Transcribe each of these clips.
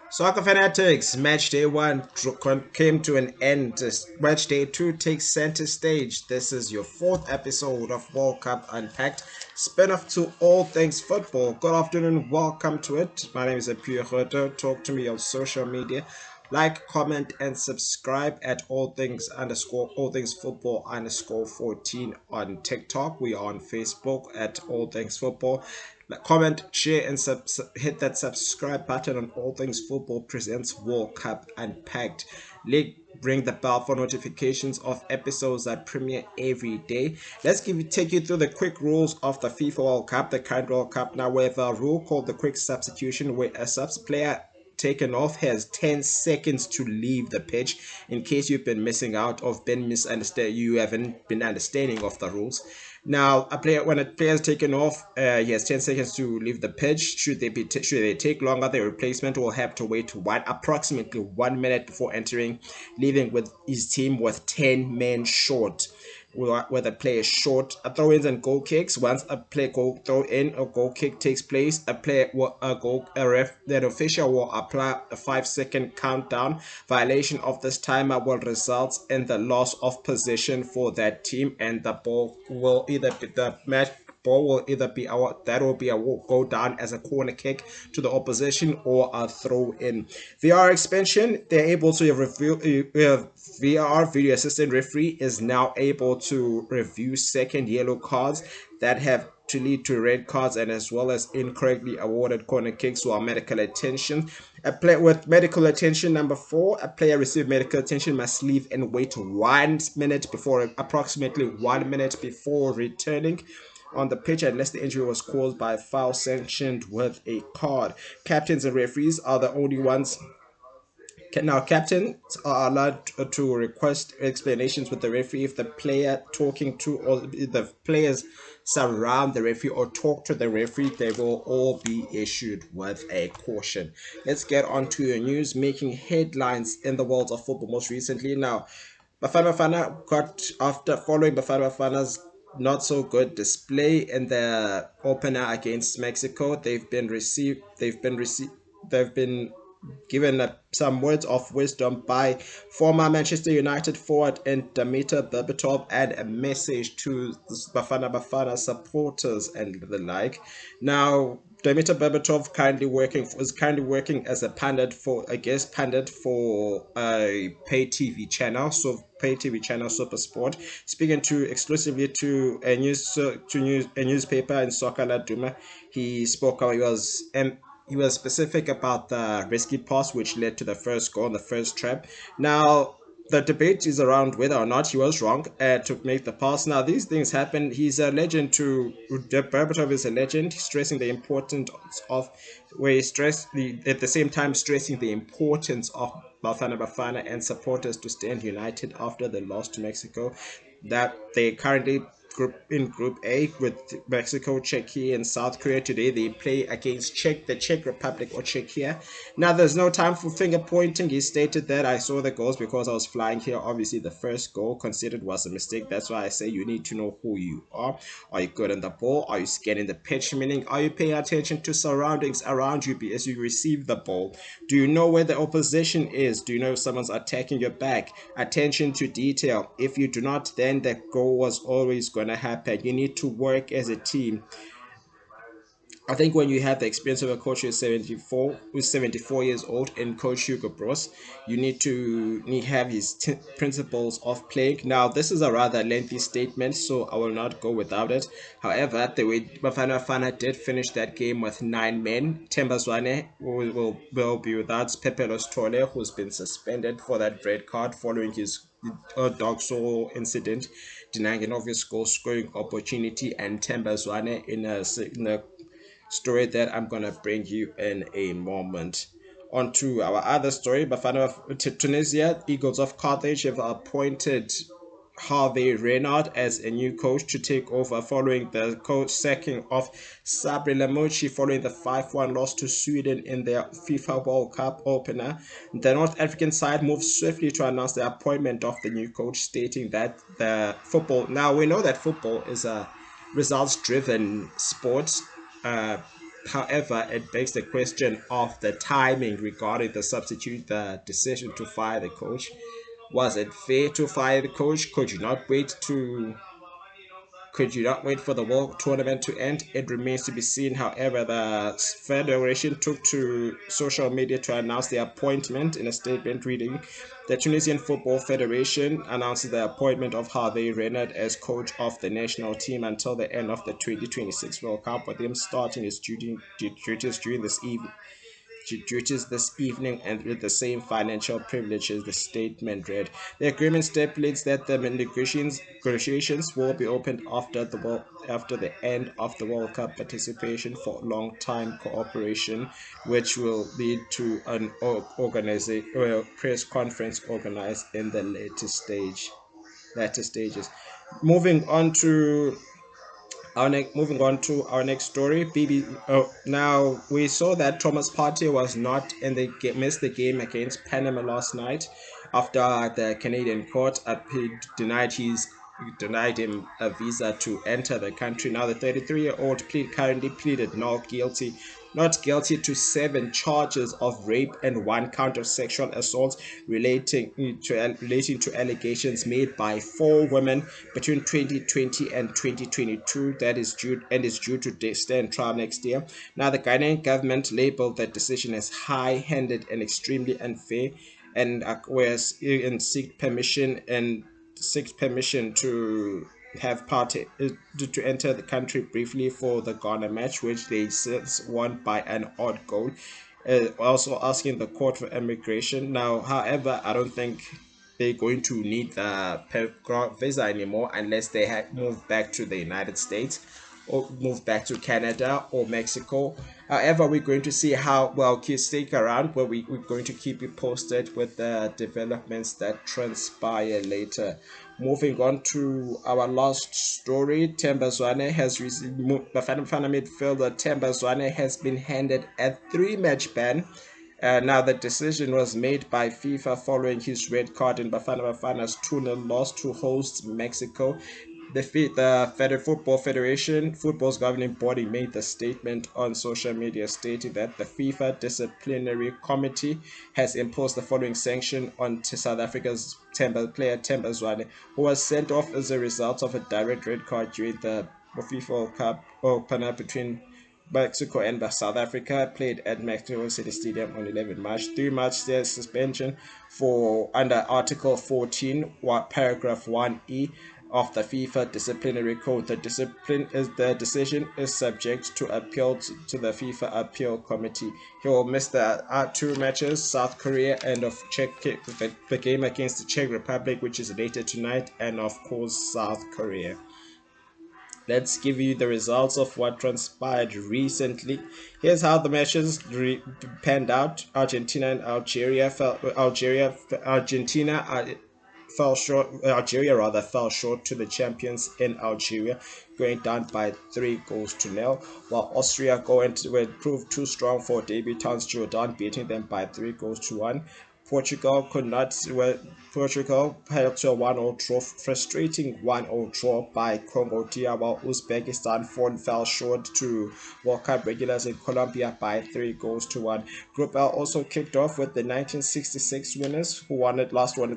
Soccer fanatics, match day one came to an end. Match day two takes center stage. This is your fourth episode of World Cup Unpacked, spin off to all things football. Good afternoon, welcome to it. My name is Apiwe Roto. Talk to me on social media. Like, comment, and subscribe at all things football underscore 14 on TikTok. We are on Facebook at all things football. Like, comment, share, and hit that subscribe button on All Things Football Presents World Cup Unpacked. Ring the bell for notifications of episodes that premiere every day. Take you through the quick rules of the FIFA World Cup, the current World Cup. Now, we have a rule called the quick substitution, where a subs player taken off has 10 seconds to leave the pitch. In case you've been missing out or been misunderstood, you haven't been understanding of the rules. Now, when a player is taken off, he has 10 seconds to leave the pitch. Should they take longer, the replacement will have to wait approximately 1 minute before entering, leaving with his team with 10 men short. Where the player is short. Throw-ins and goal kicks. Once a player throw in or goal kick takes place, the official will apply a 5-second countdown. Violation of this timer will result in the loss of possession for that team, and the ball will either be the match ball will either be go down as a corner kick to the opposition or a throw in. VR expansion, they're able to review VR video assistant referee is now able to review second yellow cards that have to lead to red cards, and as well as incorrectly awarded corner kicks while medical attention. A player with medical attention number 4, a player received medical attention must leave and wait approximately 1 minute before returning on the pitch unless the injury was caused by a foul sanctioned with a card. Captains and referees are the only ones. Now, captains are allowed to request explanations with the referee if the player talking to or the players surround the referee or talk to the referee. They will all be issued with a caution. Let's get on to the news making headlines in the world of football most recently. Now, following Bafana Bafana's not so good display in the opener against Mexico, they've been given some words of wisdom by former Manchester United forward and Dimitar Berbatov, and a message to Bafana Bafana supporters and the like. Now, Dimitar Berbatov is currently working as a guest pundit for a pay TV channel, Super Sport, speaking exclusively to a newspaper in Soccer La Duma. He was specific about the risky pass which led to the first goal and the first trap. Now, the debate is around whether or not he was wrong to make the pass. Now, these things happen. He's a legend Berbatov is a legend, stressing the importance of, at the same time stressing the importance of Bafana Bafana and supporters to stand united after the loss to Mexico. That they currently Group A with Mexico, Czechia, and South Korea. Today they play against the Czech Republic or Czechia. Now, there's no time for finger pointing. He stated that I saw the goals because I was flying here. Obviously, the first goal considered was a mistake. That's why I say you need to know who you are. Are you good on the ball? Are you scanning the pitch? Meaning, are you paying attention to surroundings around you as you receive the ball? Do you know where the opposition is? Do you know if someone's attacking your back? Attention to detail. If you do not, then the goal was always going to happen. You need to work as a team. I think when you have the experience of a coach who's 74 years old, and Coach Hugo Bros, you need to have his principles of playing. Now, this is a rather lengthy statement, so I will not go without it. However, the way Bafana Bafana did finish that game with 9 men, Themba Zwane will be without Pepe Lostole, who's been suspended for that red card following his dog soul incident, denying an obvious goal scoring opportunity, and Themba Zwane in a story that I'm gonna bring you in a moment. On to our other story, Tunisia Eagles of Carthage have appointed Hervé Renard as a new coach to take over following the coach sacking of Sabri Lamouchi following the 5-1 loss to Sweden in their FIFA World Cup opener. The North African side moved swiftly to announce the appointment of the new coach, stating that now we know that football is a results-driven sport. However, it begs the question of the timing regarding the decision to fire the coach. Was it fair to fire the coach? Could you not wait for the World Tournament to end? It remains to be seen. However, the Federation took to social media to announce the appointment. In a statement reading, the Tunisian Football Federation announced the appointment of Hervé Renard as coach of the national team until the end of the 2026 World Cup, with him starting his duties during duties this evening and with the same financial privileges, the statement read. The agreement stipulates that the negotiations will be opened after the end of the World Cup participation for long-time cooperation, which will lead to an press conference organized in the later stages. Moving on to moving on to our next story. Now we saw that Thomas Partey was not in the missed the game against Panama last night after the Canadian court denied him a visa to enter the country. Now the 33-year-old currently pleaded not guilty to 7 charges of rape and 1 count of sexual assault relating to allegations made by 4 women between 2020 and 2022. That is due to stand trial next year. Now the Ghanaian government labeled that decision as high-handed and extremely unfair, and seeks permission to have party to enter the country briefly for the Ghana match, which they since won by an odd goal. Also asking the court for immigration. Now, however, I don't think they're going to need the visa anymore unless they have moved back to the United States or move back to Canada or Mexico. However, we're going to see how well. Stick around where we're going to keep you posted with the developments that transpire later. Moving on to our last story, Themba Zwane has received Bafana midfielder Themba Zwane has been handed a 3-match ban. Now, the decision was made by FIFA following his red card in Bafana's 2-0 loss to host Mexico. The Federal Football Federation, football's governing body, made the statement on social media stating that the FIFA Disciplinary Committee has imposed the following sanction on South Africa's player Themba Zwane, who was sent off as a result of a direct red card during the FIFA World Cup opener between Mexico and South Africa, played at Mexico City Stadium on 11 March. 3-match suspension for under Article 14, paragraph 1E of the FIFA disciplinary code. The decision is subject to appeal to the FIFA appeal committee. He will miss the 2 matches, South Korea and the game against the Czech Republic, which is later tonight, and of course South Korea. Let's give you the results of what transpired recently. Here's how the matches panned out. Argentina fell short. Algeria fell short to the champions in Algeria, going down by 3-0, while Austria proved too strong for debutants Jordan, beating them by 3-1. Portugal held to a 1-0 draw, frustrating 1-0 draw by Congo DR, while Uzbekistan fell short to World Cup regulars in Colombia by 3-1. Group L also kicked off with the 1966 winners, who won it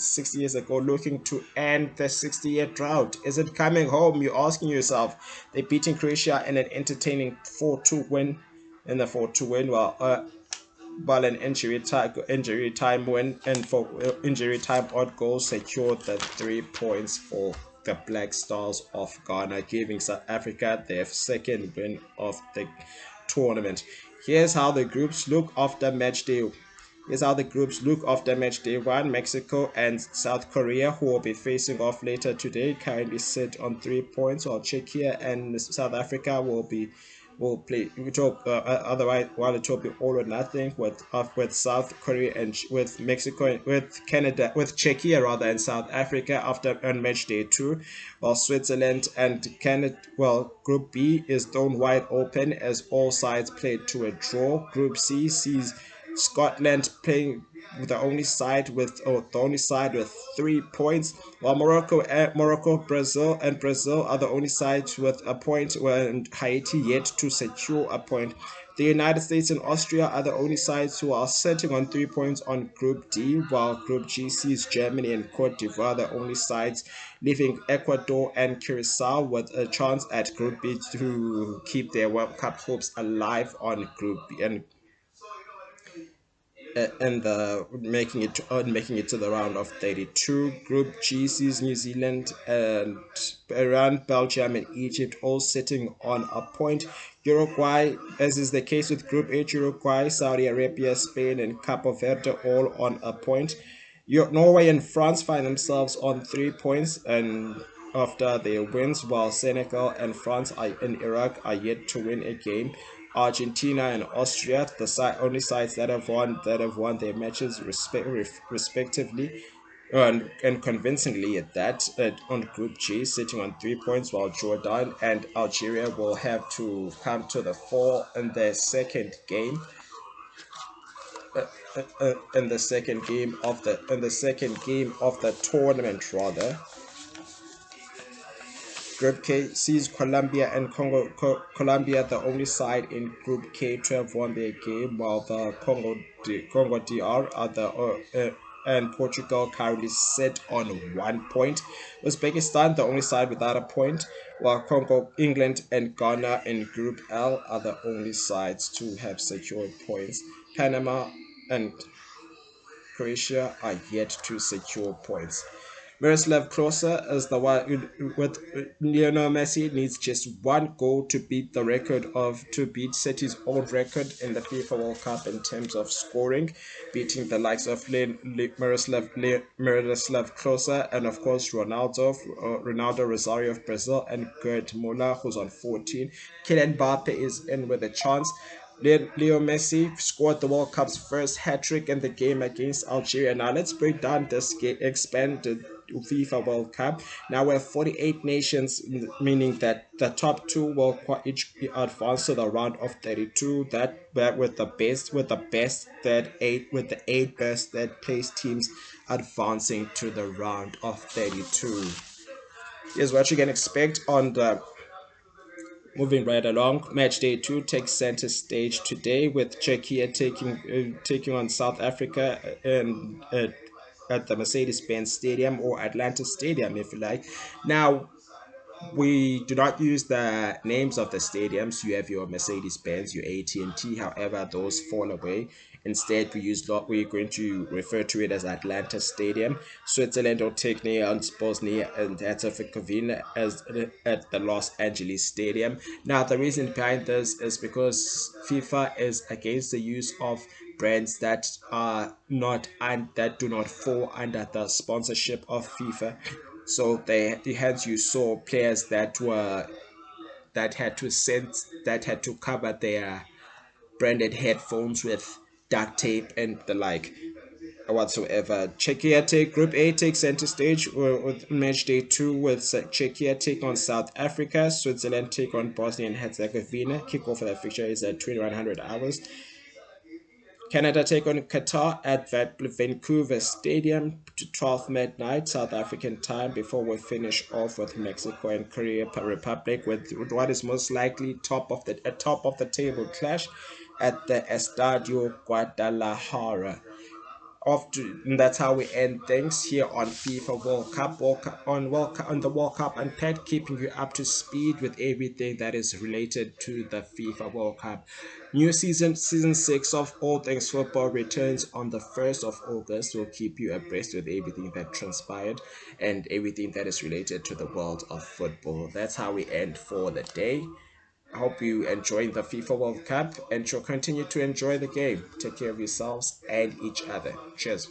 60 years ago, looking to end the 60-year drought. Is it coming home? You're asking yourself. They beating Croatia in an entertaining 4-2 win. While an injury time win and for injury time odd goal secured the 3 points for the Black Stars of Ghana, giving South Africa their 2nd win of the tournament. Here's how the groups look after match day. One. Mexico and South Korea, who will be facing off later today, currently sit on 3 points, while Czechia and South Africa will play. Otherwise, while it will be all or nothing with South Korea and with Mexico, with Canada, with Czechia rather, and South Africa on match day 2, while Switzerland and Canada. Group B is thrown wide open as all sides played to a draw. Group C sees Scotland playing with the only side with 3 points, while Morocco, Brazil are the only sides with a point, and Haiti yet to secure a point. The United States and Austria are the only sides who are sitting on 3 points on Group D, while Group G sees Germany and Cote d'Ivoire the only sides, leaving Ecuador and Curacao with a chance at Group B to keep their World Cup hopes alive on Group B and making it to the round of 32. Group G sees New Zealand and Iran, Belgium, and Egypt all sitting on a point. Uruguay, as is the case with Group H, Uruguay, Saudi Arabia, Spain, and Cape Verde all on a point. Norway and France find themselves on 3 points and after their wins, while Senegal and and Iraq are yet to win a game. Argentina and Austria, the only sides that have won their matches respectively, and convincingly at that, on Group G, sitting on 3 points, while Jordan and Algeria will have to come to the fore in their second game. In the second game of the tournament, rather. Group K sees Colombia and Colombia, the only side in Group K to have won their game, while the Congo DR are and Portugal currently sit on 1 point. Uzbekistan, the only side without a point, while Congo, England, and Ghana in Group L are the only sides to have secured points. Panama and Croatia are yet to secure points. Miroslav Klose is the one with Lionel Messi needs just one goal to beat City's old record in the FIFA World Cup in terms of scoring, beating the likes of Miroslav Klose and of course Ronaldo Rosario of Brazil and Gerd Muller, who's on 14. Kylian Mbappe is in with a chance. Leo Messi scored the World Cup's first hat trick in the game against Algeria. Now let's break down this expanded FIFA World Cup. Now we have 48 nations, meaning that the top two will each advance to the round of 32. That with the eight best third place teams advancing to the round of 32. Here's what you can expect on the moving right along. Match day 2 takes center stage today with Czechia taking on South Africa and at the Mercedes-Benz Stadium, or Atlanta Stadium if you like. Now, we do not use the names of the stadiums. You have your Mercedes-Benz, your AT&T. However, those fall away. Instead, we're going to refer to it as Atlanta Stadium. Switzerland will take on Bosnia and Herzegovina as at the Los Angeles Stadium. Now, the reason behind this is because FIFA is against the use of brands that are not and that do not fall under the sponsorship of FIFA. So hence you saw players that had to cover their branded headphones with duct tape and the like whatsoever. Czechia take Group A takes center stage with match day 2 with Czechia take on South Africa, Switzerland take on Bosnia and Herzegovina. Kickoff for that fixture is at 2100 hours. Canada take on Qatar at Vancouver Stadium to 12 midnight South African time, before we finish off with Mexico and Korea Republic with what is most likely top of the table clash at the Estadio Guadalajara. And that's how we end things here on FIFA on the World Cup Unpacked, keeping you up to speed with everything that is related to the FIFA World Cup. New season 6 of All Things Football returns on the 1st of August. We'll keep you abreast with everything that transpired and everything that is related to the world of football. That's how we end for the day. I hope you enjoyed the FIFA World Cup and you'll continue to enjoy the game. Take care of yourselves and each other. Cheers.